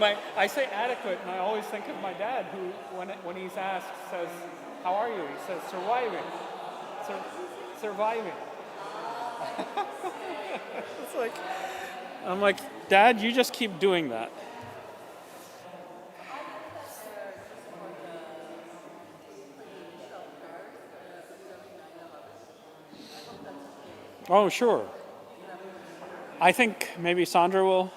I say adequate, and I always think of my dad, who, when he's asked, says, "How are you?" He says, "Surviving, surviving." It's like, I'm like, Dad, you just keep doing that. Oh, sure. I think maybe Sandra will.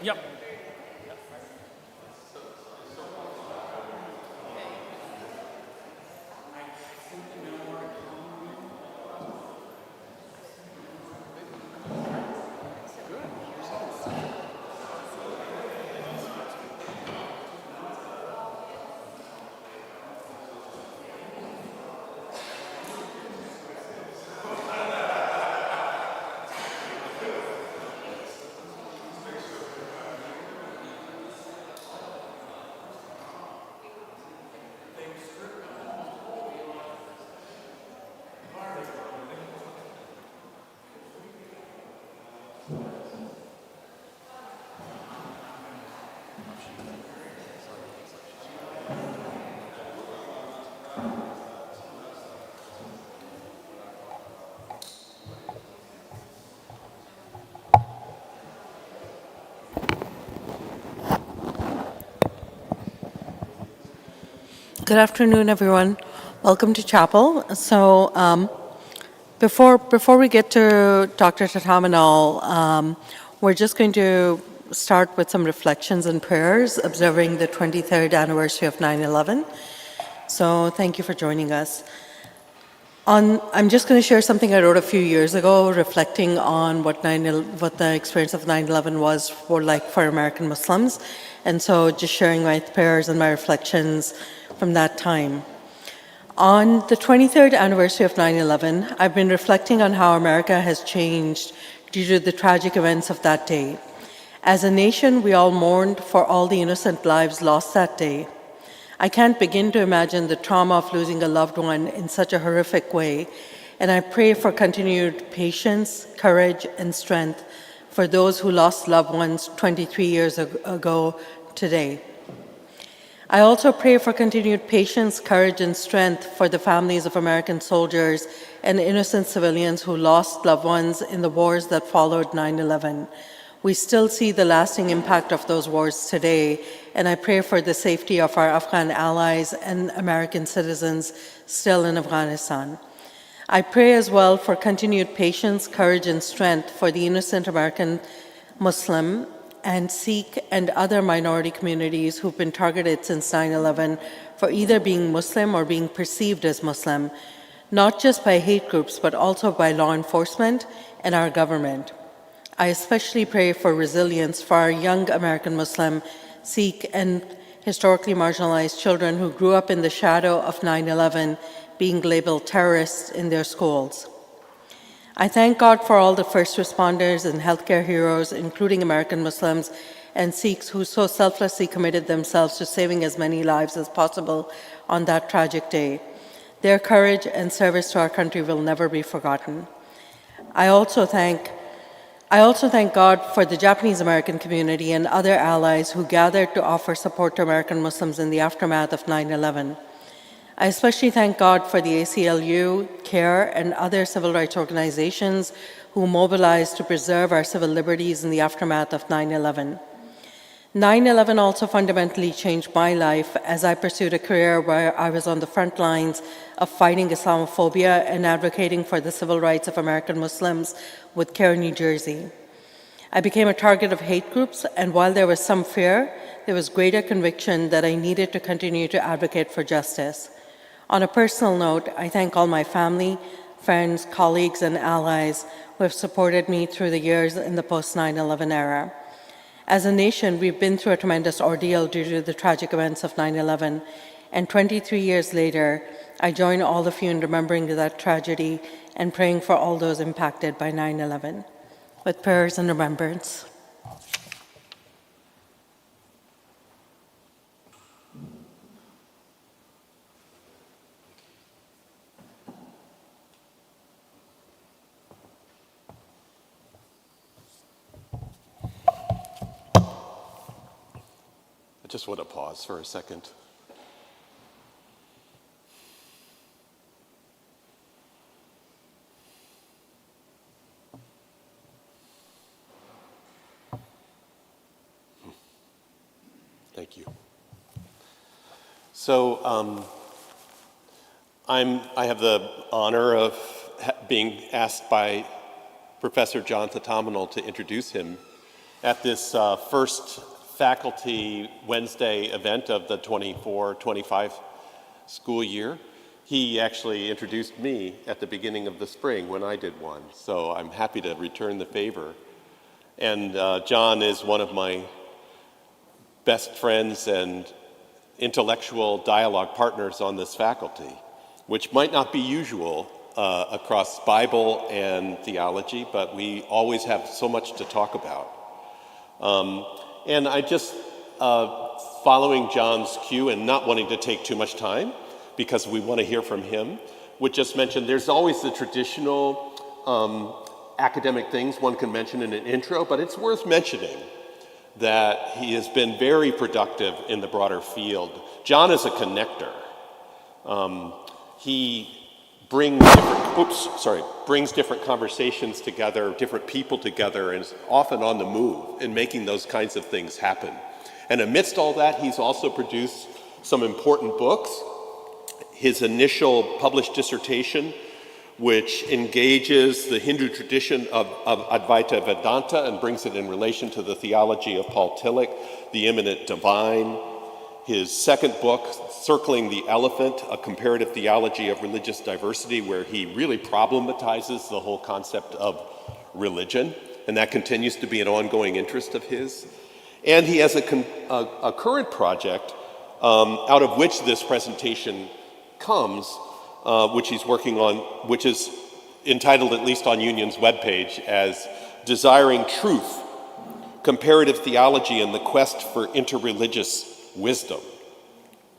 Yep. Good afternoon, everyone. Welcome to chapel. Before we get to Dr. Thatamanil, we're just going to start with some reflections and prayers observing the 23rd anniversary of 9/11. So thank you for joining us. I'm just going to share something I wrote a few years ago, reflecting on what the experience of 9/11 was for American Muslims, and so just sharing my prayers and my reflections from that time. On the 23rd anniversary of 9/11, I've been reflecting on how America has changed due to the tragic events of that day. As a nation, we all mourned for all the innocent lives lost that day. I can't begin to imagine the trauma of losing a loved one in such a horrific way, and I pray for continued patience, courage, and strength for those who lost loved ones 23 years ago today. I also pray for continued patience, courage, and strength for the families of American soldiers and innocent civilians who lost loved ones in the wars that followed 9/11. We still see the lasting impact of those wars today, and I pray for the safety of our Afghan allies and American citizens still in Afghanistan. I pray as well for continued patience, courage, and strength for the innocent American Muslim and Sikh and other minority communities who've been targeted since 9/11 for either being Muslim or being perceived as Muslim, not just by hate groups, but also by law enforcement and our government. I especially pray for resilience for our young American Muslim, Sikh, and historically marginalized children who grew up in the shadow of 9/11 being labeled terrorists in their schools. I thank God for all the first responders and healthcare heroes, including American Muslims and Sikhs who so selflessly committed themselves to saving as many lives as possible on that tragic day. Their courage and service to our country will never be forgotten. I also thank God for the Japanese American community and other allies who gathered to offer support to American Muslims in the aftermath of 9/11. I especially thank God for the ACLU, CARE, and other civil rights organizations who mobilized to preserve our civil liberties in the aftermath of 9/11. 9/11 also fundamentally changed my life as I pursued a career where I was on the front lines of fighting Islamophobia and advocating for the civil rights of American Muslims with CARE New Jersey. I became a target of hate groups, and while there was some fear, there was greater conviction that I needed to continue to advocate for justice. On a personal note, I thank all my family, friends, colleagues, and allies who have supported me through the years in the post-9/11 era. As a nation, we've been through a tremendous ordeal due to the tragic events of 9/11, and 23 years later, I join all of you in remembering that tragedy and praying for all those impacted by 9/11. With prayers and remembrance. I just want to pause for a second. Thank you. So I have the honor of being asked by Professor John Thatamanil to introduce him at this first faculty Wednesday event of the 24-25 school year. He actually introduced me at the beginning of the spring when I did one, so I'm happy to return the favor. And John is one of my best friends and intellectual dialogue partners on this faculty, which might not be usual across Bible and theology, but we always have so much to talk about. And I just, following John's cue and not wanting to take too much time, because we want to hear from him, would just mention there's always the traditional academic things one can mention in an intro, but it's worth mentioning that he has been very productive in the broader field. John is a connector. He brings different conversations together, different people together, and is often on the move in making those kinds of things happen. And amidst all that, he's also produced some important books. His initial published dissertation, which engages the Hindu tradition of Advaita Vedanta and brings it in relation to the theology of Paul Tillich, the immanent divine. His second book, Circling the Elephant, a comparative theology of religious diversity, where he really problematizes the whole concept of religion, and that continues to be an ongoing interest of his. And he has a current project out of which this presentation comes, which he's working on, which is entitled, at least on Union's webpage, as Desiring Truth, Comparative Theology and the Quest for Interreligious Wisdom.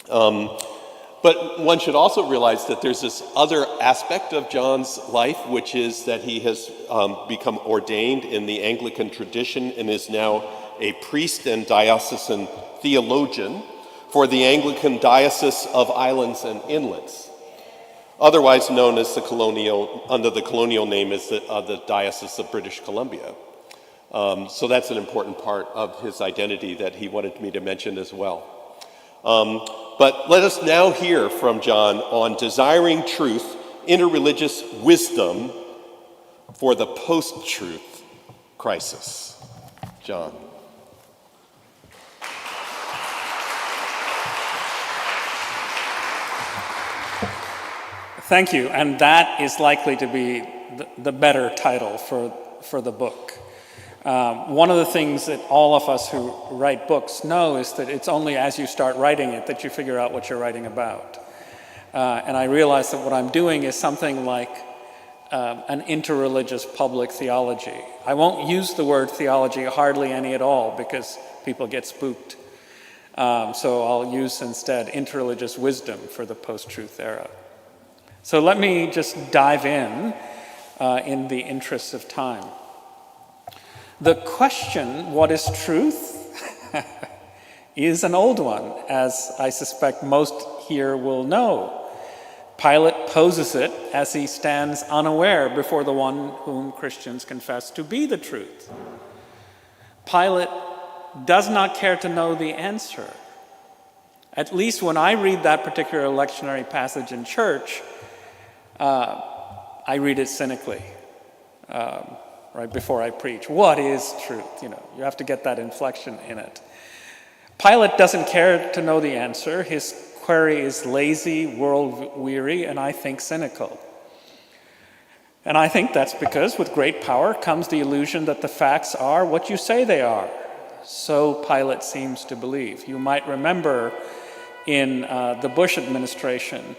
But one should also realize that there's this other aspect of John's life, which is that he has become ordained in the Anglican tradition and is now a priest and diocesan theologian for the Anglican Diocese of Islands and Inlets, otherwise known as under the colonial name as the Diocese of British Columbia. So that's an important part of his identity that he wanted me to mention as well. But let us now hear from John on Desiring Truth, Interreligious Wisdom for the Post-Truth Crisis. John. Thank you, and that is likely to be the better title for the book. One of the things that all of us who write books know is that it's only as you start writing it that you figure out what you're writing about. And I realize that what I'm doing is something like an interreligious public theology. I won't use the word theology hardly any at all because people get spooked. So I'll use instead interreligious wisdom for the post-truth era. So let me just dive in the interest of time. The question, what is truth, is an old one, as I suspect most here will know. Pilate poses it as he stands unaware before the one whom Christians confess to be the truth. Pilate does not care to know the answer. At least when I read that particular lectionary passage in church, I read it cynically. Right before I preach. What is truth? You have to get that inflection in it. Pilate doesn't care to know the answer. His query is lazy, world-weary, and I think cynical. And I think that's because with great power comes the illusion that the facts are what you say they are. so Pilate seems to believe. You might remember in the Bush administration,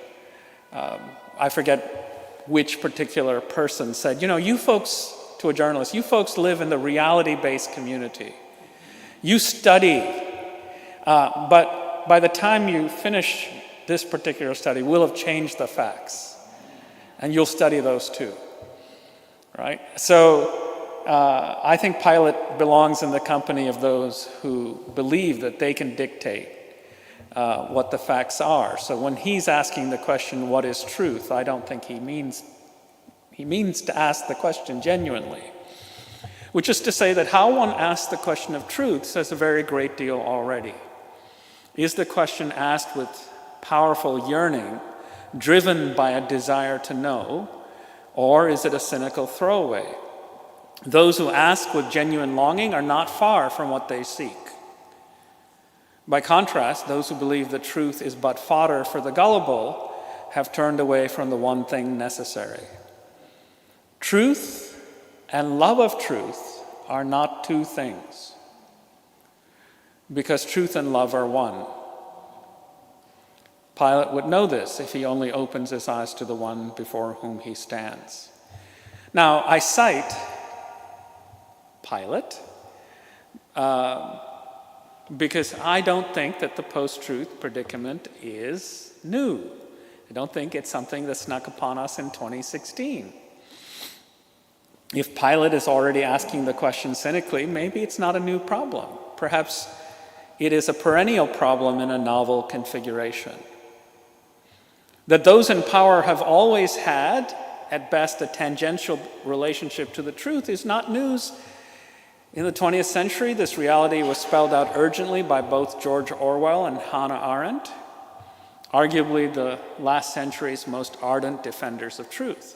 I forget which particular person said, you folks, to a journalist, you folks live in the reality-based community. You study, but by the time you finish this particular study, we'll have changed the facts, and you'll study those too, right? So I think Pilate belongs in the company of those who believe that they can dictate what the facts are. So when he's asking the question, what is truth, I don't think he means to ask the question genuinely. Which is to say that how one asks the question of truth says a very great deal already. Is the question asked with powerful yearning, driven by a desire to know, or is it a cynical throwaway? Those who ask with genuine longing are not far from what they seek. By contrast, those who believe the truth is but fodder for the gullible have turned away from the one thing necessary. Truth and love of truth are not two things, because truth and love are one. Pilate would know this if he only opens his eyes to the one before whom he stands. Now, I cite Pilate because I don't think that the post-truth predicament is new. I don't think it's something that snuck upon us in 2016. If Pilate is already asking the question cynically, maybe it's not a new problem. Perhaps it is a perennial problem in a novel configuration. That those in power have always had, at best, a tangential relationship to the truth is not news. In the 20th century, this reality was spelled out urgently by both George Orwell and Hannah Arendt, arguably the last century's most ardent defenders of truth.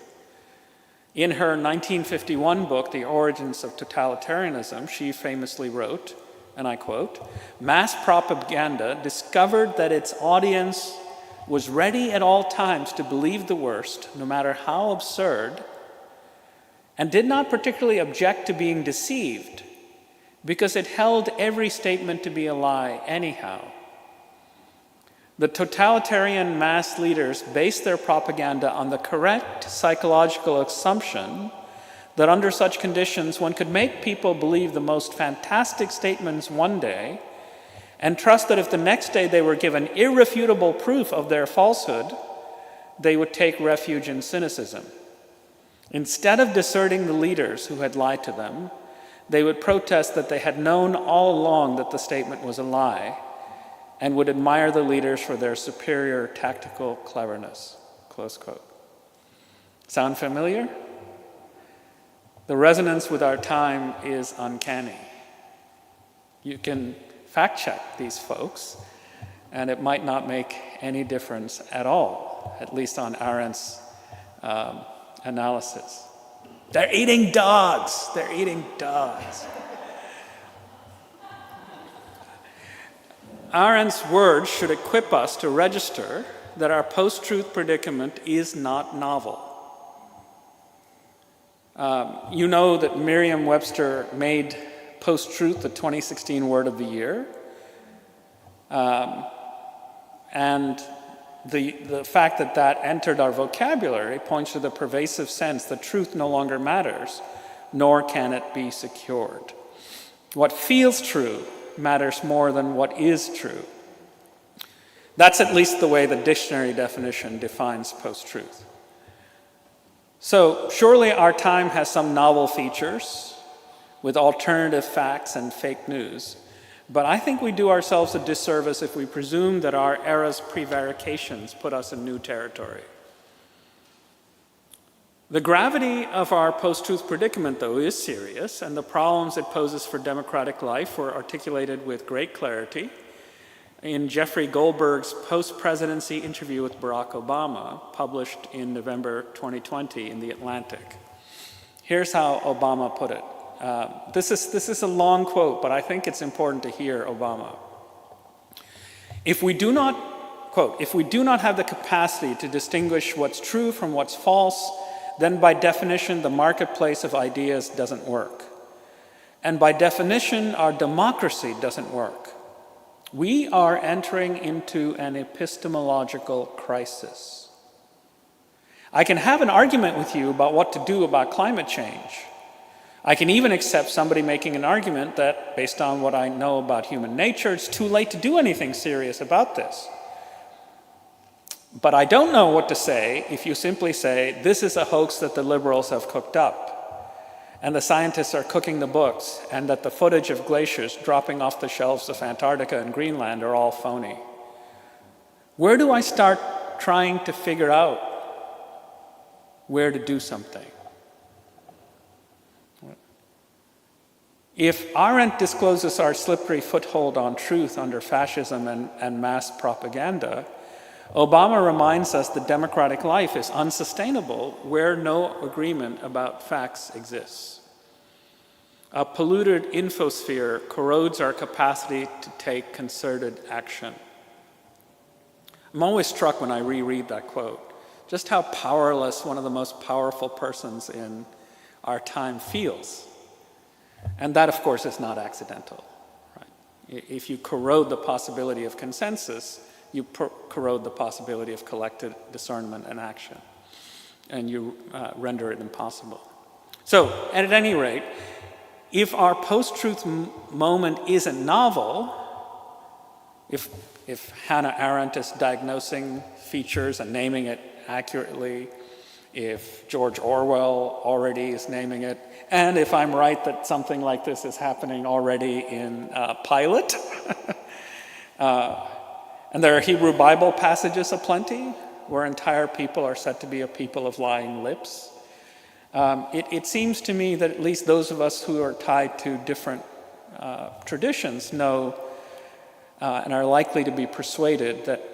In her 1951 book, The Origins of Totalitarianism, she famously wrote, and I quote, "Mass propaganda discovered that its audience was ready at all times to believe the worst, no matter how absurd, and did not particularly object to being deceived, because it held every statement to be a lie anyhow. The totalitarian mass leaders based their propaganda on the correct psychological assumption that under such conditions one could make people believe the most fantastic statements one day and trust that if the next day they were given irrefutable proof of their falsehood, they would take refuge in cynicism. Instead of deserting the leaders who had lied to them, they would protest that they had known all along that the statement was a lie and would admire the leaders for their superior tactical cleverness." Close quote. Sound familiar? The resonance with our time is uncanny. You can fact check these folks, and it might not make any difference at all, at least on Arendt's analysis. They're eating dogs. They're eating dogs. Arendt's words should equip us to register that our post-truth predicament is not novel. You know that Merriam-Webster made post-truth the 2016 word of the year. And the fact that that entered our vocabulary points to the pervasive sense that truth no longer matters, nor can it be secured. What feels true matters more than what is true. That's at least the way the dictionary definition defines post-truth. So surely our time has some novel features with alternative facts and fake news, but I think we do ourselves a disservice if we presume that our era's prevarications put us in new territory. The gravity of our post-truth predicament, though, is serious, and the problems it poses for democratic life were articulated with great clarity in Jeffrey Goldberg's post-presidency interview with Barack Obama, published in November 2020 in The Atlantic. Here's how Obama put it. This is a long quote, but I think it's important to hear Obama. If we do not, quote, "If we do not have the capacity to distinguish what's true from what's false, then by definition the marketplace of ideas doesn't work. And by definition, our democracy doesn't work. We are entering into an epistemological crisis. I can have an argument with you about what to do about climate change. I can even accept somebody making an argument that, based on what I know about human nature, it's too late to do anything serious about this. But I don't know what to say if you simply say, this is a hoax that the liberals have cooked up, and the scientists are cooking the books, and that the footage of glaciers dropping off the shelves of Antarctica and Greenland are all phony. Where do I start trying to figure out where to do something? If Arendt discloses our slippery foothold on truth under fascism and mass propaganda, Obama reminds us that democratic life is unsustainable where no agreement about facts exists. A polluted infosphere corrodes our capacity to take concerted action. I'm always struck when I reread that quote, just how powerless one of the most powerful persons in our time feels. And that, of course, is not accidental. Right? If you corrode the possibility of consensus, you corrode the possibility of collective discernment and action, and you render it impossible. So, at any rate, if our post-truth moment isn't novel, if Hannah Arendt is diagnosing features and naming it accurately, if George Orwell already is naming it, and if I'm right that something like this is happening already in Pilate, and there are Hebrew Bible passages aplenty where entire people are said to be a people of lying lips, it seems to me that at least those of us who are tied to different traditions know and are likely to be persuaded that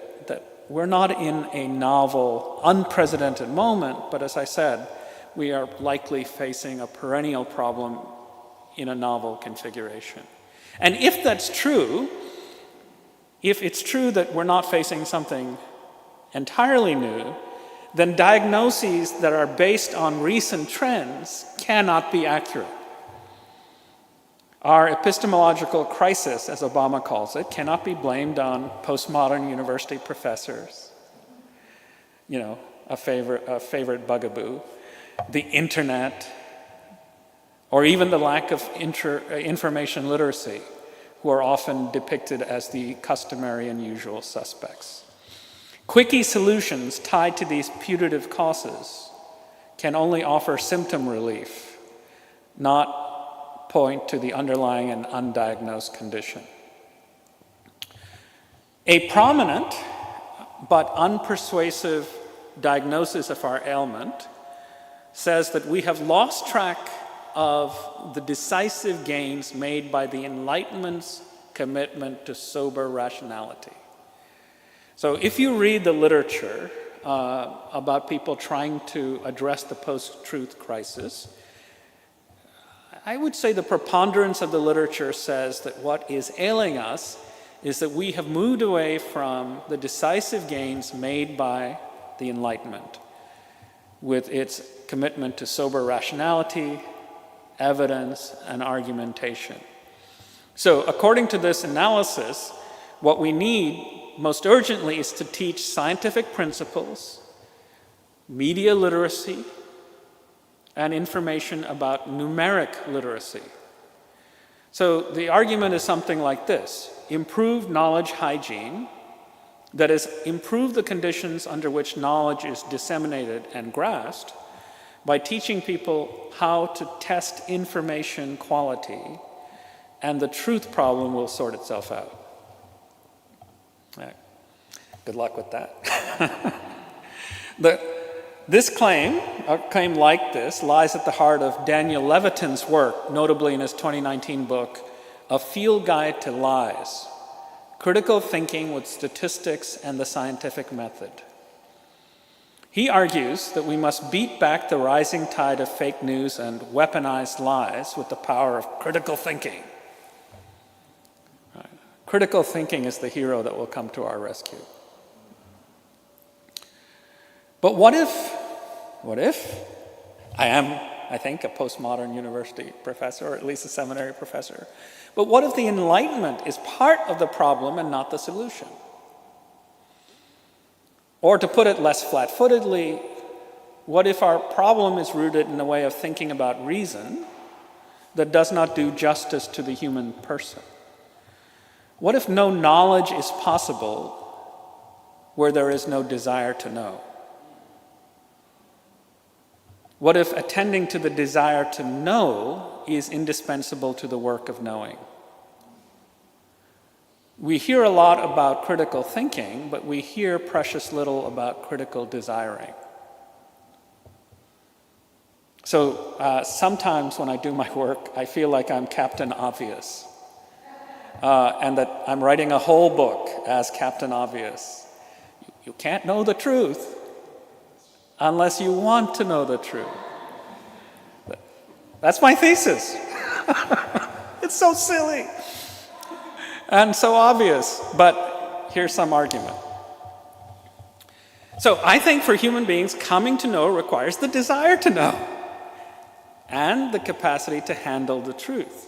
we're not in a novel, unprecedented moment, but as I said, we are likely facing a perennial problem in a novel configuration. And if that's true, if it's true that we're not facing something entirely new, then diagnoses that are based on recent trends cannot be accurate. Our epistemological crisis, as Obama calls it, cannot be blamed on postmodern university professors, a favorite bugaboo, the internet, or even the lack of information literacy, who are often depicted as the customary and usual suspects. Quickie solutions tied to these putative causes can only offer symptom relief, not point to the underlying and undiagnosed condition. A prominent but unpersuasive diagnosis of our ailment says that we have lost track of the decisive gains made by the Enlightenment's commitment to sober rationality. So if you read the literature about people trying to address the post-truth crisis, I would say the preponderance of the literature says that what is ailing us is that we have moved away from the decisive gains made by the Enlightenment with its commitment to sober rationality, evidence, and argumentation. So according to this analysis, what we need most urgently is to teach scientific principles, media literacy, and information about numeric literacy. So the argument is something like this: improve knowledge hygiene, that is, improve the conditions under which knowledge is disseminated and grasped by teaching people how to test information quality, and the truth problem will sort itself out. Right. Good luck with that. This claim, a claim like this, lies at the heart of Daniel Levitin's work, notably in his 2019 book, A Field Guide to Lies: Critical Thinking with Statistics and the Scientific Method. He argues that we must beat back the rising tide of fake news and weaponized lies with the power of critical thinking. Right. Critical thinking is the hero that will come to our rescue. But what if I am I think, a postmodern university professor, or at least a seminary professor. But what if the Enlightenment is part of the problem and not the solution? Or to put it less flat-footedly, what if our problem is rooted in a way of thinking about reason that does not do justice to the human person? What if no knowledge is possible where there is no desire to know? What if attending to the desire to know is indispensable to the work of knowing? We hear a lot about critical thinking, but we hear precious little about critical desiring. So sometimes when I do my work, I feel like I'm Captain Obvious, and that I'm writing a whole book as Captain Obvious. You can't know the truth unless you want to know the truth. That's my thesis. It's so silly and so obvious, but here's some argument. So I think for human beings, coming to know requires the desire to know and the capacity to handle the truth,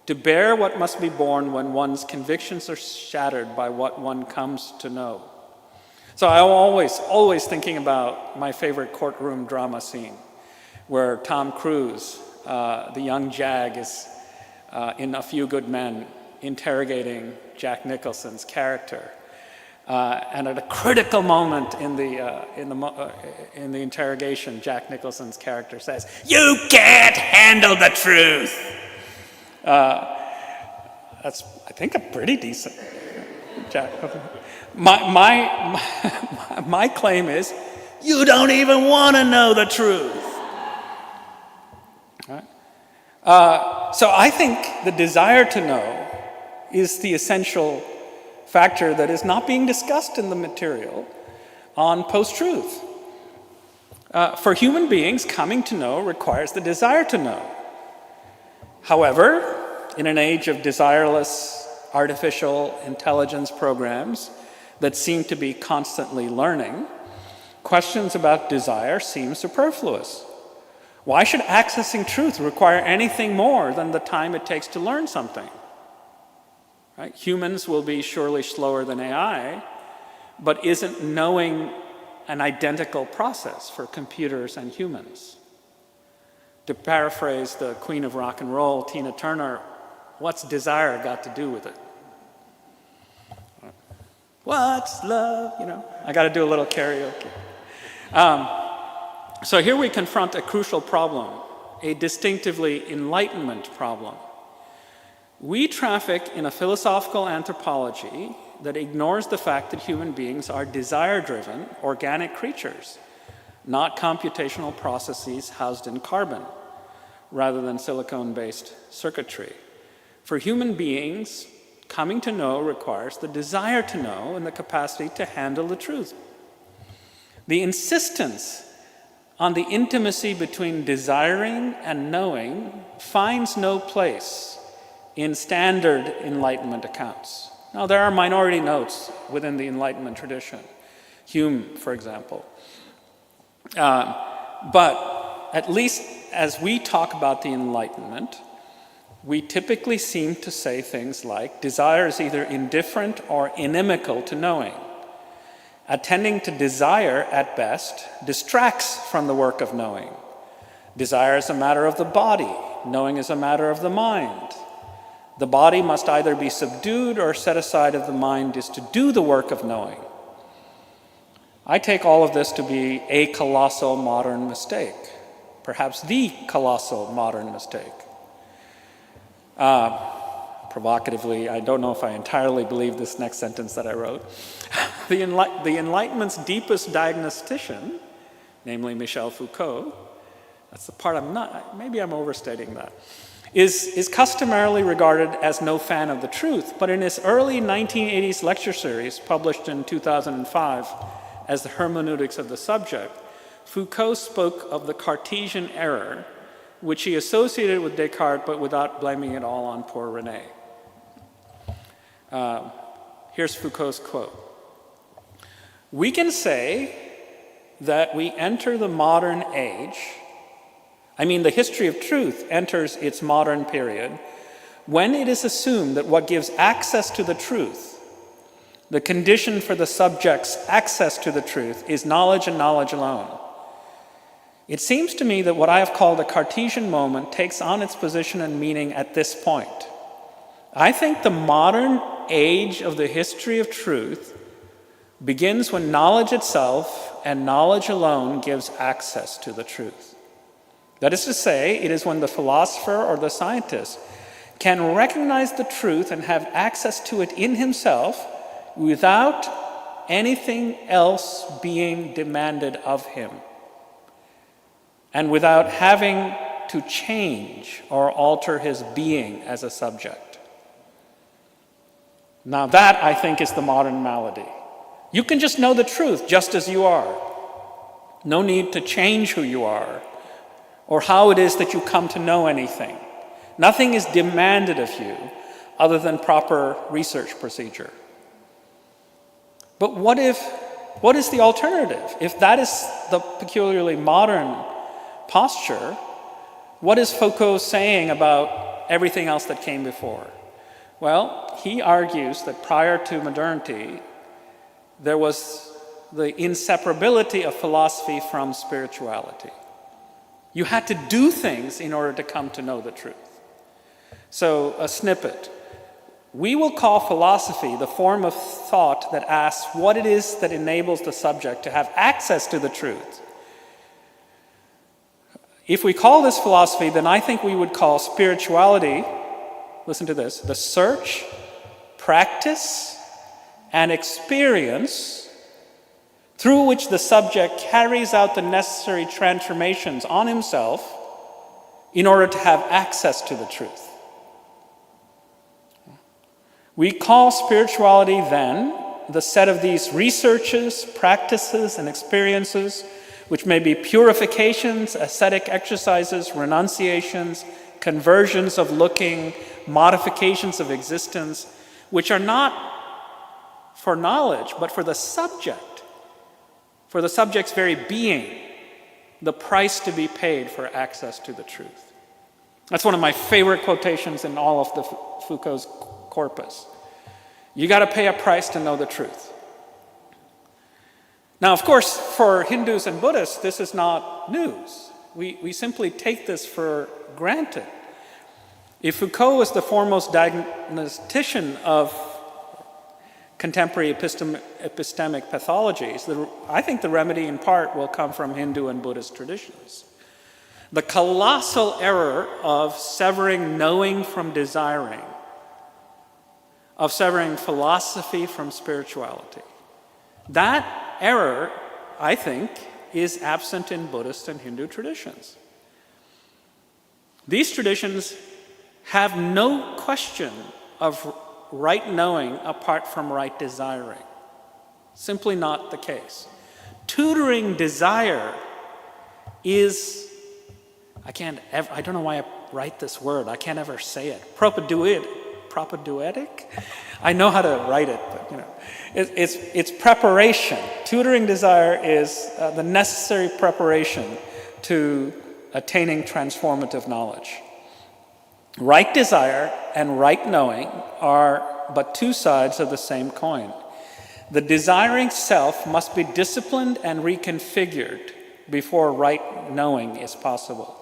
to bear what must be borne when one's convictions are shattered by what one comes to know. So I'm always thinking about my favorite courtroom drama scene, where Tom Cruise, the young Jag, is in A Few Good Men interrogating Jack Nicholson's character. And at a critical moment in the interrogation, Jack Nicholson's character says, "You can't handle the truth." That's, I think, a pretty decent Jack. My claim is, you don't even want to know the truth. Right? So I think the desire to know is the essential factor that is not being discussed in the material on post-truth. For human beings, coming to know requires the desire to know. However, in an age of desireless artificial intelligence programs that seem to be constantly learning, questions about desire seem superfluous. Why should accessing truth require anything more than the time it takes to learn something? Right? Humans will be surely slower than AI, but isn't knowing an identical process for computers and humans? To paraphrase the queen of rock and roll, Tina Turner, what's desire got to do with it? What's love? I got to do a little karaoke. So here we confront a crucial problem, a distinctively Enlightenment problem. We traffic in a philosophical anthropology that ignores the fact that human beings are desire-driven, organic creatures, not computational processes housed in carbon, rather than silicon-based circuitry. For human beings, coming to know requires the desire to know and the capacity to handle the truth. The insistence on the intimacy between desiring and knowing finds no place in standard Enlightenment accounts. Now, there are minority notes within the Enlightenment tradition, Hume, for example. But at least as we talk about the Enlightenment, we typically seem to say things like, desire is either indifferent or inimical to knowing. Attending to desire, at best, distracts from the work of knowing. Desire is a matter of the body. Knowing is a matter of the mind. The body must either be subdued or set aside if the mind is to do the work of knowing. I take all of this to be a colossal modern mistake, perhaps the colossal modern mistake. Provocatively, I don't know if I entirely believe this next sentence that I wrote. The Enlightenment's deepest diagnostician, namely Michel Foucault, that's the part maybe I'm overstating that, is customarily regarded as no fan of the truth, but in his early 1980s lecture series, published in 2005 as The Hermeneutics of the Subject, Foucault spoke of the Cartesian error, which he associated with Descartes, but without blaming it all on poor René. Here's Foucault's quote. "We can say that we enter the modern age I mean, the history of truth enters its modern period when it is assumed that what gives access to the truth, the condition for the subject's access to the truth, is knowledge and knowledge alone. It seems to me that what I have called a Cartesian moment takes on its position and meaning at this point. I think the modern age of the history of truth begins when knowledge itself and knowledge alone gives access to the truth. That is to say, it is when the philosopher or the scientist can recognize the truth and have access to it in himself without anything else being demanded of him, and without having to change or alter his being as a subject. Now that, I think, is the modern malady. You can just know the truth just as you are. No need to change who you are or how it is that you come to know anything. Nothing is demanded of you other than proper research procedure. But what is the alternative? If that is the peculiarly modern posture, what is Foucault saying about everything else that came before? Well, he argues that prior to modernity, there was the inseparability of philosophy from spirituality. You had to do things in order to come to know the truth. So, a snippet. We will call philosophy the form of thought that asks what it is that enables the subject to have access to the truth. If we call this philosophy, then I think we would call spirituality, listen to this, the search, practice, and experience through which the subject carries out the necessary transformations on himself in order to have access to the truth. We call spirituality then the set of these researches, practices, and experiences, which may be purifications, ascetic exercises, renunciations, conversions of looking, modifications of existence, which are not for knowledge, but for the subject's very being, the price to be paid for access to the truth. That's one of my favorite quotations in all of the Foucault's corpus. You got to pay a price to know the truth. Now, of course, for Hindus and Buddhists, this is not news. We simply take this for granted. If Foucault was the foremost diagnostician of contemporary epistemic pathologies, I think the remedy in part will come from Hindu and Buddhist traditions. The colossal error of severing knowing from desiring, of severing philosophy from spirituality. That error, I think, is absent in Buddhist and Hindu traditions. These traditions have no question of right knowing apart from right desiring. Simply not the case. Tutoring desire is, I don't know why I write this word, I can't ever say it, propedeutic? I know how to write it, but it's preparation. Tutoring desire is the necessary preparation to attaining transformative knowledge. Right desire and right knowing are but two sides of the same coin. The desiring self must be disciplined and reconfigured before right knowing is possible.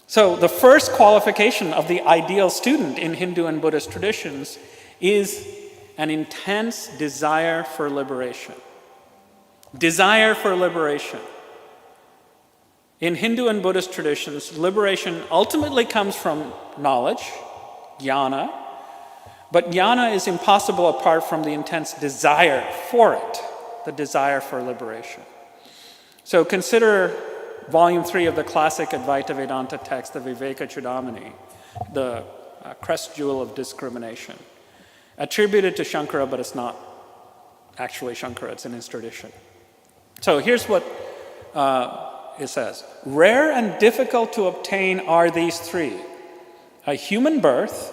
So the first qualification of the ideal student in Hindu and Buddhist traditions is an intense desire for liberation. Desire for liberation. In Hindu and Buddhist traditions, liberation ultimately comes from knowledge, jnana, but jnana is impossible apart from the intense desire for it, the desire for liberation. So consider Volume 3 of the classic Advaita Vedanta text, the Viveka Chudamani, the crest jewel of discrimination, attributed to Shankara, but it's not actually Shankara, it's in his tradition. So here's what it says. Rare and difficult to obtain are these three: a human birth,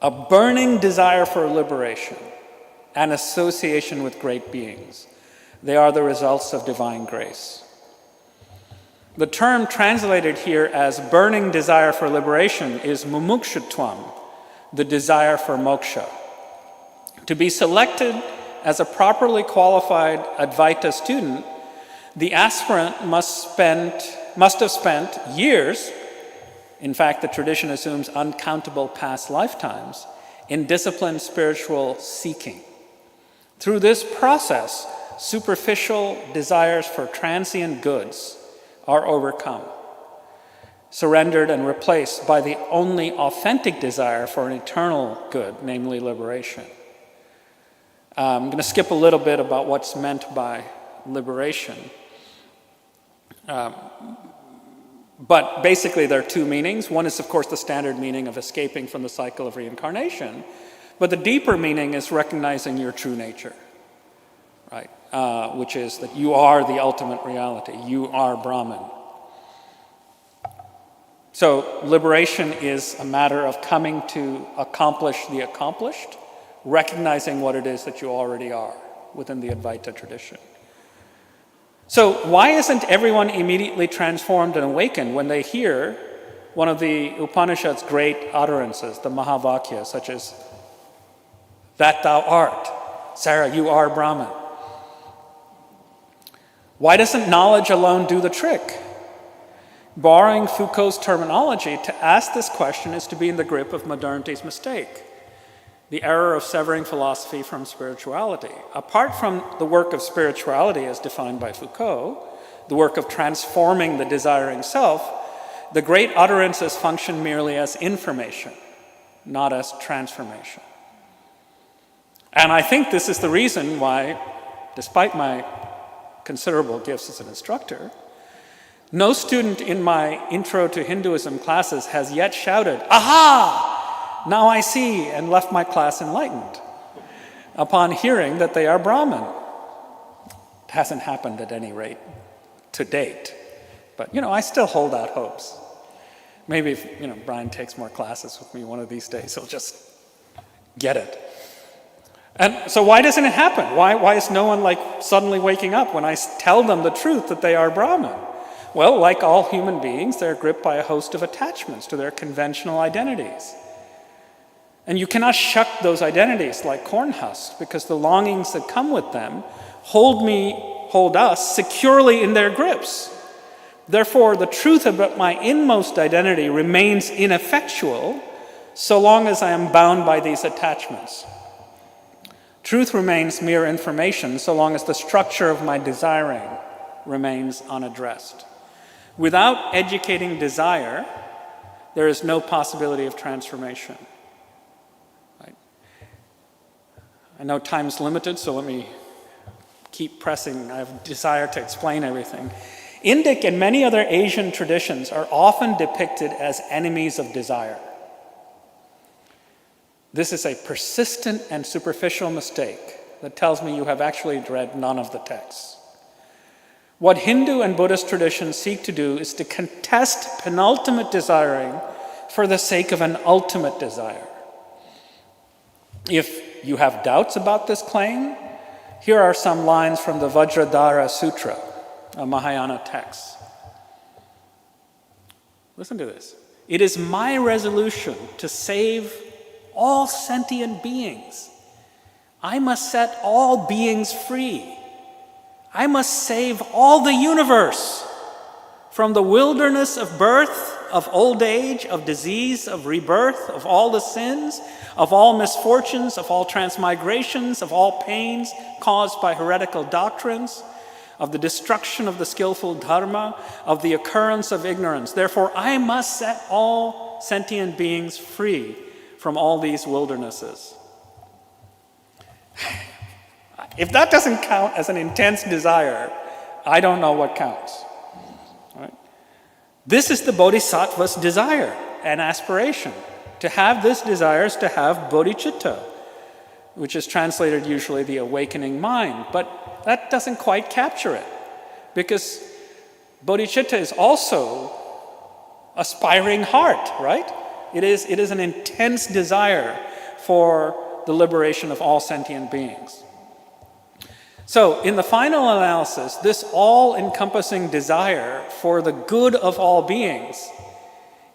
a burning desire for liberation, and association with great beings. They are the results of divine grace. The term translated here as burning desire for liberation is mumukshutvam, the desire for moksha. To be selected as a properly qualified Advaita student, the aspirant must have spent years, in fact the tradition assumes uncountable past lifetimes, in disciplined spiritual seeking. Through this process, superficial desires for transient goods are overcome, surrendered and replaced by the only authentic desire for an eternal good, namely liberation. I'm going to skip a little bit about what's meant by liberation. But basically there are two meanings. One is, of course, the standard meaning of escaping from the cycle of reincarnation. But the deeper meaning is recognizing your true nature, right? Which is that you are the ultimate reality. You are Brahman. So liberation is a matter of coming to accomplish the accomplished, recognizing what it is that you already are within the Advaita tradition. So why isn't everyone immediately transformed and awakened when they hear one of the Upanishad's great utterances, the Mahavakya, such as, that thou art, Sarah, you are Brahman? Why doesn't knowledge alone do the trick? Borrowing Foucault's terminology, to ask this question is to be in the grip of modernity's mistake, the error of severing philosophy from spirituality. Apart from the work of spirituality as defined by Foucault, the work of transforming the desiring self, the great utterances function merely as information, not as transformation. And I think this is the reason why, despite my considerable gifts as an instructor, no student in my Intro to Hinduism classes has yet shouted, "Aha! Now I see," and left my class enlightened upon hearing that they are Brahman. It hasn't happened at any rate to date. But, I still hold out hopes. Maybe if, Brian takes more classes with me one of these days, he'll just get it. And so why doesn't it happen? Why is no one suddenly waking up when I tell them the truth that they are Brahman? Well, like all human beings, they're gripped by a host of attachments to their conventional identities. And you cannot shuck those identities like corn husks, because the longings that come with them hold us securely in their grips. Therefore, the truth about my inmost identity remains ineffectual so long as I am bound by these attachments. Truth remains mere information so long as the structure of my desiring remains unaddressed. Without educating desire, there is no possibility of transformation. I know time's limited, so let me keep pressing. I have a desire to explain everything. Indic and many other Asian traditions are often depicted as enemies of desire. This is a persistent and superficial mistake that tells me you have actually read none of the texts. What Hindu and Buddhist traditions seek to do is to contest penultimate desiring for the sake of an ultimate desire. If you have doubts about this claim, here are some lines from the Vajradhara Sutra, a Mahayana text. Listen to this. It is my resolution to save all sentient beings. I must set all beings free. I must save all the universe from the wilderness of birth, of old age, of disease, of rebirth, of all the sins, of all misfortunes, of all transmigrations, of all pains caused by heretical doctrines, of the destruction of the skillful dharma, of the occurrence of ignorance. Therefore, I must set all sentient beings free from all these wildernesses. If that doesn't count as an intense desire, I don't know what counts. Right? This is the bodhisattva's desire and aspiration. To have this desire is to have bodhicitta, which is translated usually the awakening mind. But that doesn't quite capture it, because bodhicitta is also aspiring heart, right? It is an intense desire for the liberation of all sentient beings. So, in the final analysis, this all-encompassing desire for the good of all beings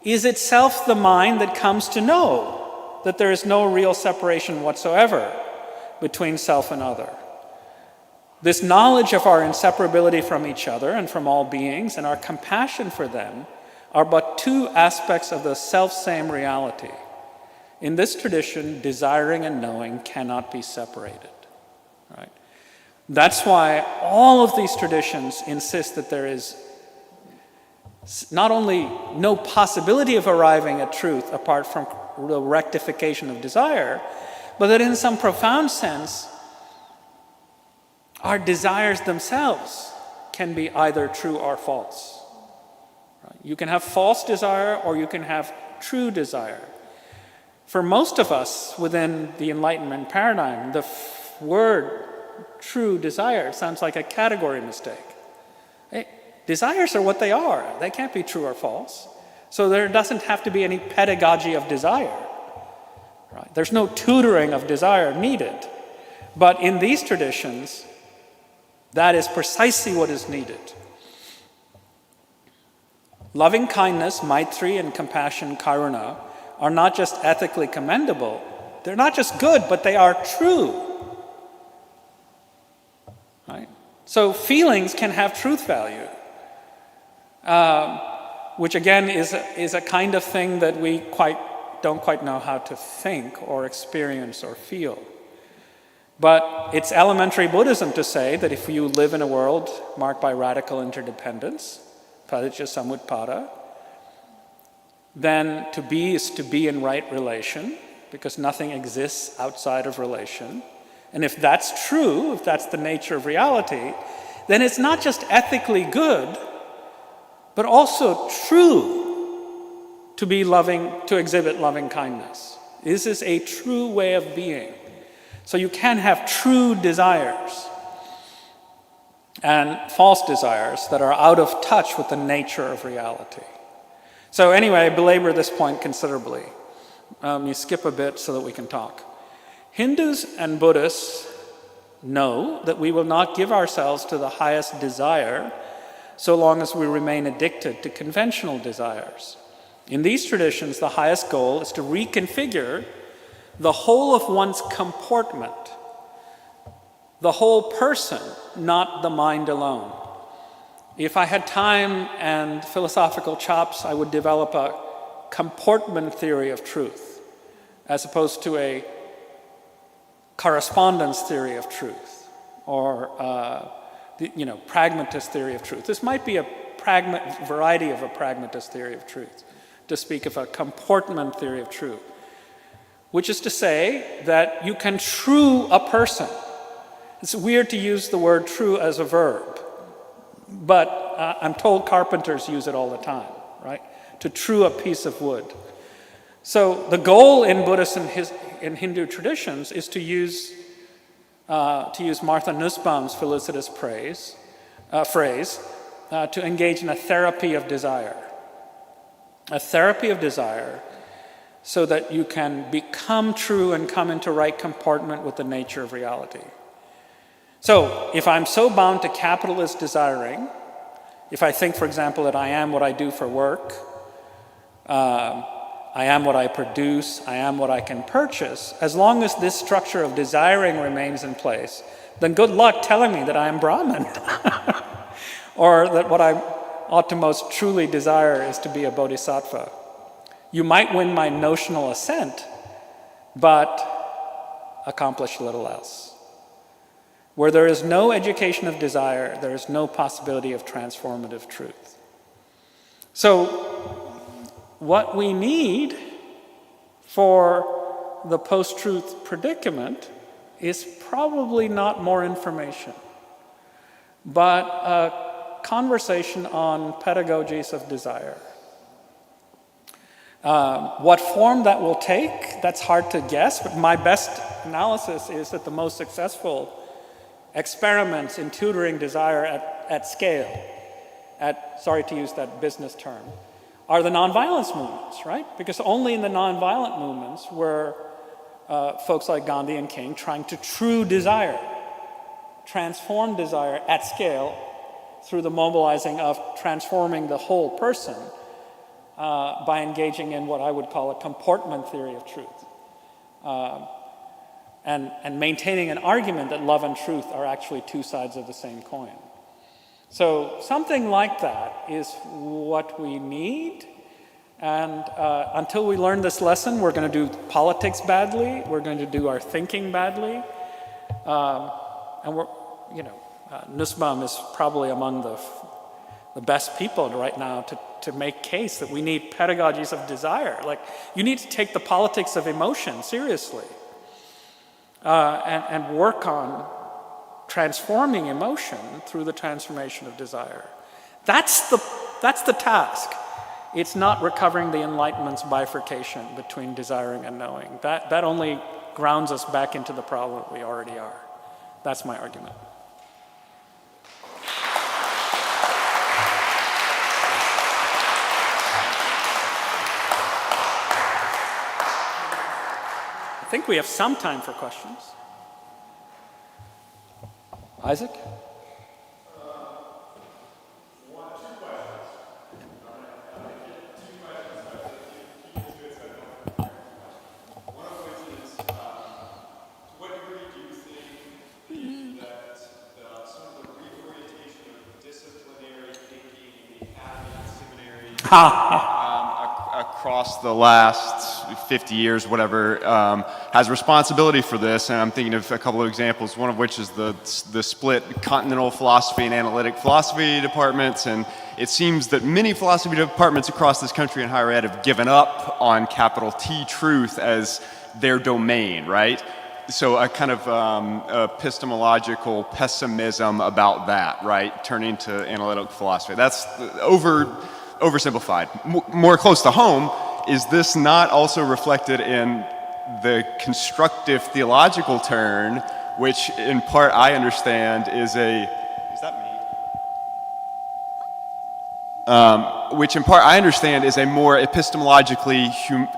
is itself the mind that comes to know that there is no real separation whatsoever between self and other. This knowledge of our inseparability from each other and from all beings and our compassion for them are but two aspects of the self-same reality. In this tradition, desiring and knowing cannot be separated. Right? That's why all of these traditions insist that there is not only no possibility of arriving at truth apart from the rectification of desire, but that in some profound sense, our desires themselves can be either true or false. Right? You can have false desire or you can have true desire. For most of us within the Enlightenment paradigm, the word true desire sounds like a category mistake. Hey, desires are what they are. They can't be true or false. So there doesn't have to be any pedagogy of desire. Right? There's no tutoring of desire needed. But in these traditions, that is precisely what is needed. Loving kindness, maitri, and compassion, karuna, are not just ethically commendable, they're not just good, but they are true. Right? So feelings can have truth value, which again is a kind of thing that we don't quite know how to think or experience or feel. But it's elementary Buddhism to say that if you live in a world marked by radical interdependence, padicca samutpada, then to be is to be in right relation, because nothing exists outside of relation. And if that's true, if that's the nature of reality, then it's not just ethically good, but also true to be loving, to exhibit loving kindness. This is a true way of being. So you can have true desires and false desires that are out of touch with the nature of reality. So anyway, I belabor this point considerably. You skip a bit so that we can talk. Hindus and Buddhists know that we will not give ourselves to the highest desire so long as we remain addicted to conventional desires. In these traditions, the highest goal is to reconfigure the whole of one's comportment, the whole person, not the mind alone. If I had time and philosophical chops, I would develop a comportment theory of truth, as opposed to a correspondence theory of truth, or pragmatist theory of truth. This might be a variety of a pragmatist theory of truth, to speak of a comportment theory of truth, which is to say that you can true a person. It's weird to use the word true as a verb, but I'm told carpenters use it all the time, right? To true a piece of wood. So the goal in Buddhist and Hindu traditions is to use Martha Nussbaum's felicitous phrase, to engage in a therapy of desire. A therapy of desire so that you can become true and come into right comportment with the nature of reality. So, if I'm so bound to capitalist desiring, if I think, for example, that I am what I do for work, I am what I produce, I am what I can purchase, as long as this structure of desiring remains in place, then good luck telling me that I am Brahman, or that what I ought to most truly desire is to be a bodhisattva. You might win my notional assent, but accomplish little else. Where there is no education of desire, there is no possibility of transformative truth. So, what we need for the post-truth predicament is probably not more information, but a conversation on pedagogies of desire. What form that will take, that's hard to guess, but my best analysis is that the most successful experiments in tutoring desire at scale, sorry to use that business term, are the nonviolence movements, right? Because only in the nonviolent movements were folks like Gandhi and King trying to true desire. transform desire at scale through the mobilizing of transforming the whole person by engaging in what I would call a comportment theory of truth. And maintaining an argument that love and truth are actually two sides of the same coin. So something like that is what we need. And until we learn this lesson, we're going to do politics badly. We're going to do our thinking badly. And we're, Nussbaum is probably among the best people right now to make case that we need pedagogies of desire. Like, you need to take the politics of emotion seriously and work on transforming emotion through the transformation of desire. That's the task. It's not recovering the Enlightenment's bifurcation between desiring and knowing. That only grounds us back into the problem that we already are. That's my argument. I think we have some time for questions. Isaac? Across the last 50 years, whatever, has responsibility for this, and I'm thinking of a couple of examples, one of which is the split continental philosophy and analytic philosophy departments, and it seems that many philosophy departments across this country in higher ed have given up on capital T truth as their domain, right? So a kind of epistemological pessimism about that, right? Turning to analytic philosophy. That's oversimplified. More close to home, is this not also reflected in the constructive theological turn, which in part I understand is which in part I understand is a more epistemologically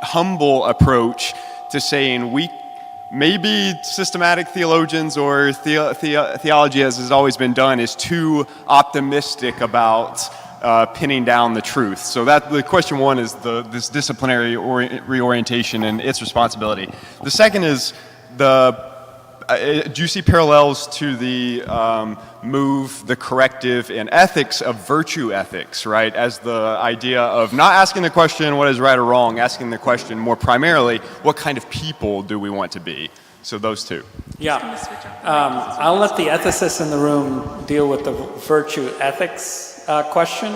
humble approach to saying we maybe systematic theologians or theology as has always been done is too optimistic about pinning down the truth. So that the question one is this disciplinary reorientation and its responsibility. The second is do you see parallels to the move, the corrective in ethics of virtue ethics, right? As the idea of not asking the question what is right or wrong, asking the question more primarily, what kind of people do we want to be? So those two. Yeah. I'll let the ethicists in the room deal with the virtue ethics question,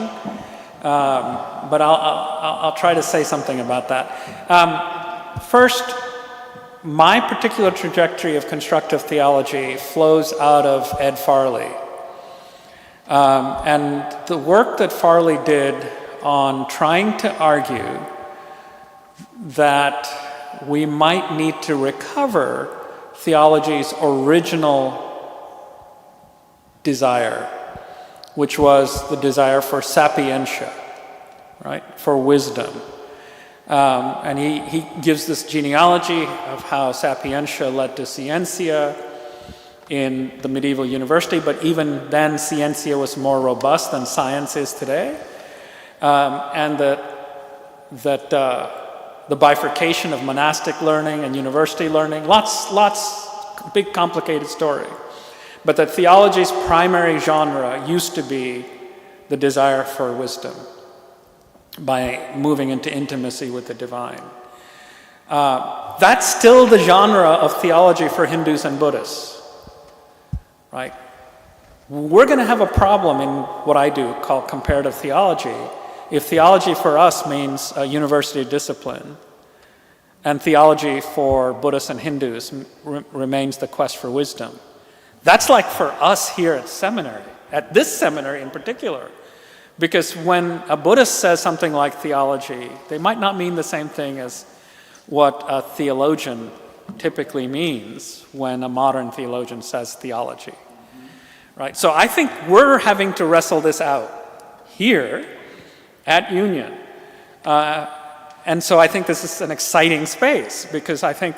but I'll try to say something about that. First, my particular trajectory of constructive theology flows out of Ed Farley. And the work that Farley did on trying to argue that we might need to recover theology's original desire, which was the desire for sapientia, right, for wisdom. And he gives this genealogy of how sapientia led to scientia in the medieval university, but even then scientia was more robust than science is today. And that the bifurcation of monastic learning and university learning, lots, big complicated story. But that theology's primary genre used to be the desire for wisdom by moving into intimacy with the divine. That's still the genre of theology for Hindus and Buddhists, right? We're going to have a problem in what I do call comparative theology if theology for us means a university discipline and theology for Buddhists and Hindus remains the quest for wisdom. That's like for us here at seminary, at this seminary in particular. Because when a Buddhist says something like theology, they might not mean the same thing as what a theologian typically means when a modern theologian says theology. Right? So I think we're having to wrestle this out here at Union. And so I think this is an exciting space because I think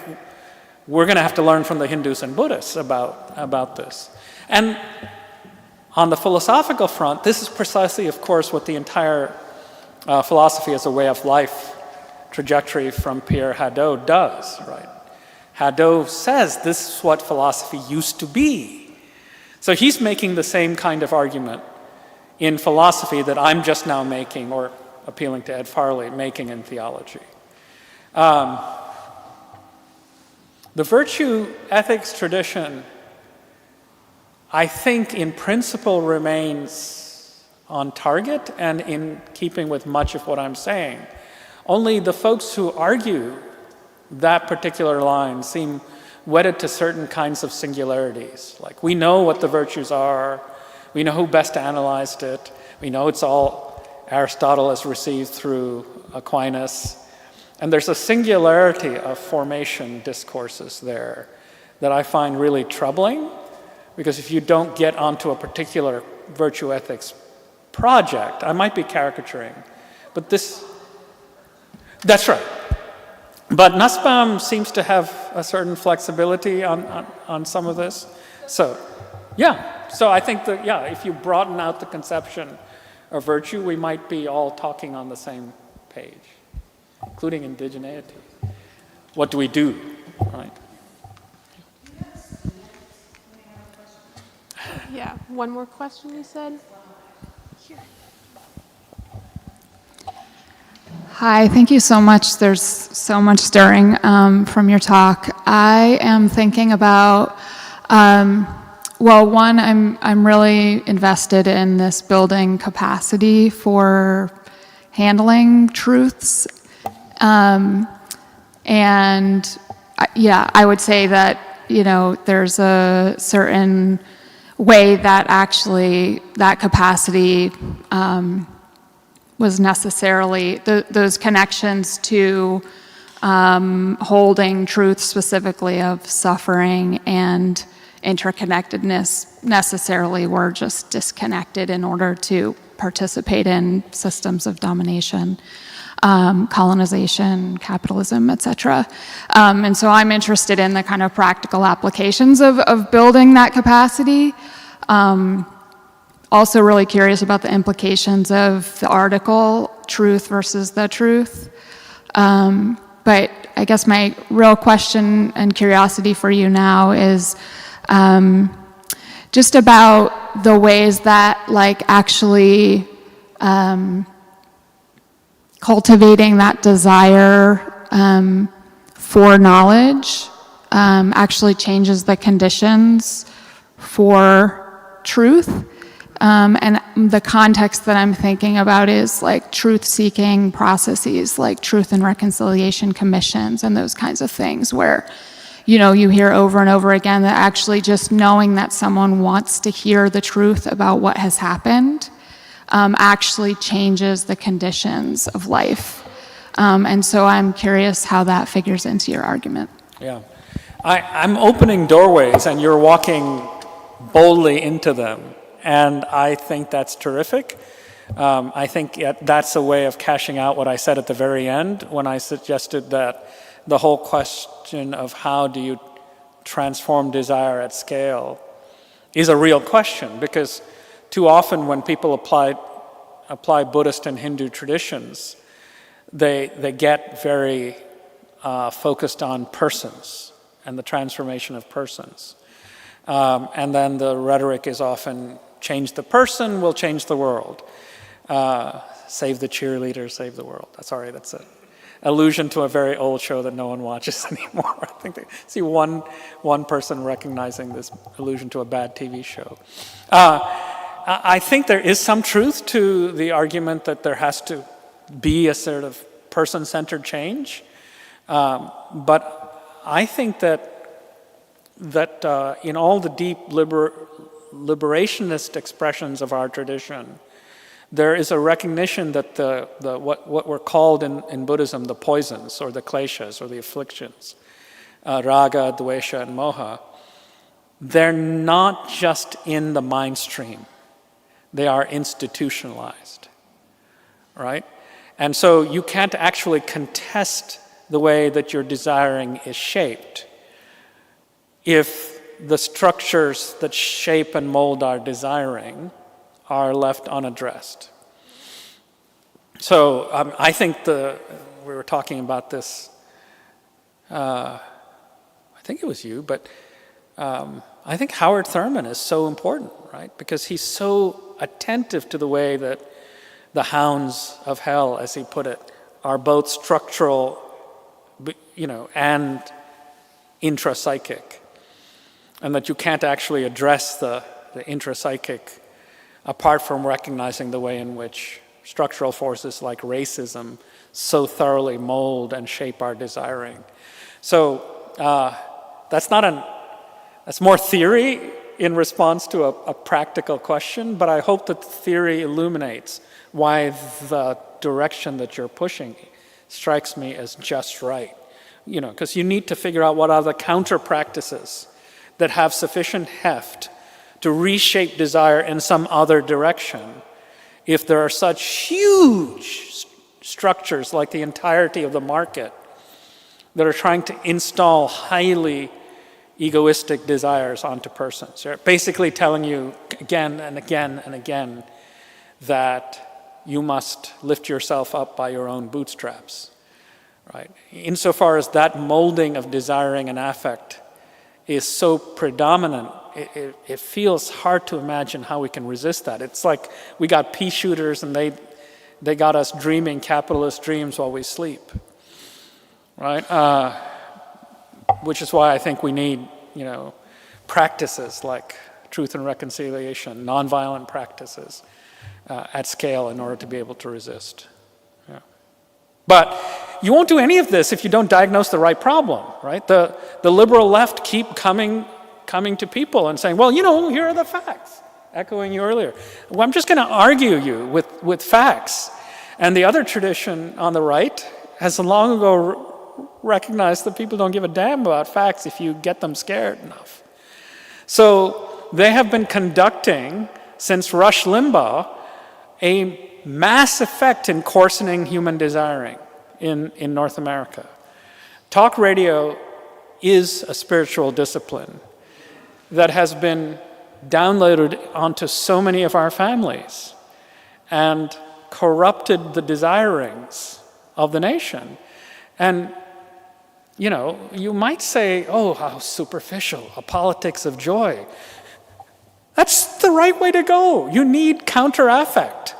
we're going to have to learn from the Hindus and Buddhists about this. And on the philosophical front, this is precisely, of course, what the entire philosophy as a way of life trajectory from Pierre Hadot does, right? Hadot says this is what philosophy used to be. So he's making the same kind of argument in philosophy that I'm just now making, or appealing to Ed Farley, making in theology. The virtue ethics tradition, I think, in principle remains on target and in keeping with much of what I'm saying. Only the folks who argue that particular line seem wedded to certain kinds of singularities. Like, we know what the virtues are, we know who best analyzed it, we know it's all Aristotle has received through Aquinas, and there's a singularity of formation discourses there that I find really troubling, because if you don't get onto a particular virtue ethics project, I might be caricaturing, but that's right. But Nussbaum seems to have a certain flexibility on some of this. So, yeah. So I think that, yeah, if you broaden out the conception of virtue, we might be all talking on the same page, including indigeneity. What do we do, right? Yeah, one more question you said? Here. Hi, thank you so much. There's so much stirring from your talk. I am thinking about, well, one, I'm really invested in this building capacity for handling truths. Yeah, I would say that, there's a certain way that actually that capacity was necessarily, those connections to holding truth specifically of suffering and interconnectedness necessarily were just disconnected in order to participate in systems of domination, colonization, capitalism, etc. And so I'm interested in the kind of practical applications of building that capacity. Also really curious about the implications of the article, truth versus the truth. But I guess my real question and curiosity for you now is just about the ways that, actually cultivating that desire for knowledge actually changes the conditions for truth. And the context that I'm thinking about is truth-seeking processes, like truth and reconciliation commissions and those kinds of things where, you hear over and over again that actually just knowing that someone wants to hear the truth about what has happened actually changes the conditions of life. And so I'm curious how that figures into your argument. Yeah. I'm opening doorways and you're walking boldly into them. And I think that's terrific. I think that's a way of cashing out what I said at the very end when I suggested that the whole question of how do you transform desire at scale is a real question, because too often when people apply Buddhist and Hindu traditions, they get very focused on persons and the transformation of persons. And then the rhetoric is often, change the person will change the world. Save the cheerleader, save the world. Sorry, that's an allusion to a very old show that no one watches anymore. I think they see one person recognizing this allusion to a bad TV show. I think there is some truth to the argument that there has to be a sort of person-centered change. But I think that in all the deep liberationist expressions of our tradition, there is a recognition that what were called in Buddhism the poisons or the kleshas or the afflictions, raga, dvesha, and moha, they're not just in the mind stream. They are institutionalized, right? And so you can't actually contest the way that your desiring is shaped if the structures that shape and mold our desiring are left unaddressed. So I think we were talking about this, I think it was you, but I think Howard Thurman is so important, right? Because he's so attentive to the way that the hounds of hell, as he put it, are both structural, and intrapsychic, and that you can't actually address the intrapsychic apart from recognizing the way in which structural forces like racism so thoroughly mold and shape our desiring. So that's more theory in response to a practical question, but I hope that the theory illuminates why the direction that you're pushing strikes me as just right. Because you need to figure out what are the counter practices that have sufficient heft to reshape desire in some other direction if there are such huge structures like the entirety of the market that are trying to install highly egoistic desires onto persons. They're basically telling you again and again and again that you must lift yourself up by your own bootstraps, right? Insofar as that molding of desiring and affect is so predominant, it feels hard to imagine how we can resist that. It's like we got pea shooters and they got us dreaming capitalist dreams while we sleep, right? Which is why I think we need, practices like truth and reconciliation, nonviolent practices at scale in order to be able to resist. Yeah. But you won't do any of this if you don't diagnose the right problem, right? The liberal left keep coming to people and saying, well, here are the facts, echoing you earlier. Well, I'm just going to argue you with facts. And the other tradition on the right has long ago recognized that people don't give a damn about facts if you get them scared enough. So they have been conducting, since Rush Limbaugh, a mass effect in coarsening human desiring in North America. Talk radio is a spiritual discipline that has been downloaded onto so many of our families and corrupted the desirings of the nation. And, you might say, oh, how superficial, a politics of joy. That's the right way to go. You need counter-affect,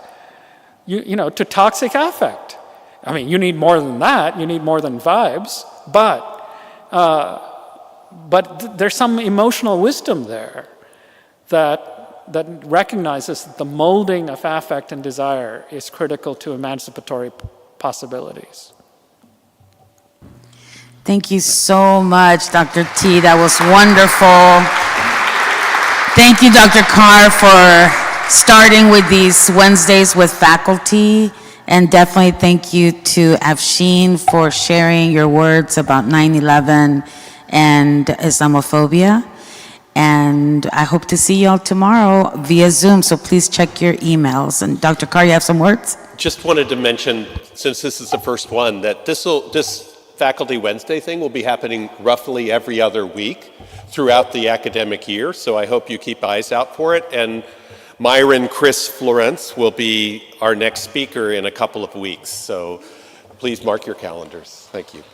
to toxic affect. I mean, you need more than that. You need more than vibes. But there's some emotional wisdom there that recognizes that the molding of affect and desire is critical to emancipatory possibilities. Thank you so much, Dr. T. That was wonderful. Thank you, Dr. Carr, for starting with these Wednesdays with faculty. And definitely thank you to Afshin for sharing your words about 9/11 and Islamophobia. And I hope to see you all tomorrow via Zoom, so please check your emails. And Dr. Carr, you have some words? Just wanted to mention, since this is the first one, that this Faculty Wednesday thing will be happening roughly every other week throughout the academic year, so I hope you keep eyes out for it. And Myron Chris Florence will be our next speaker in a couple of weeks, so please mark your calendars. Thank you.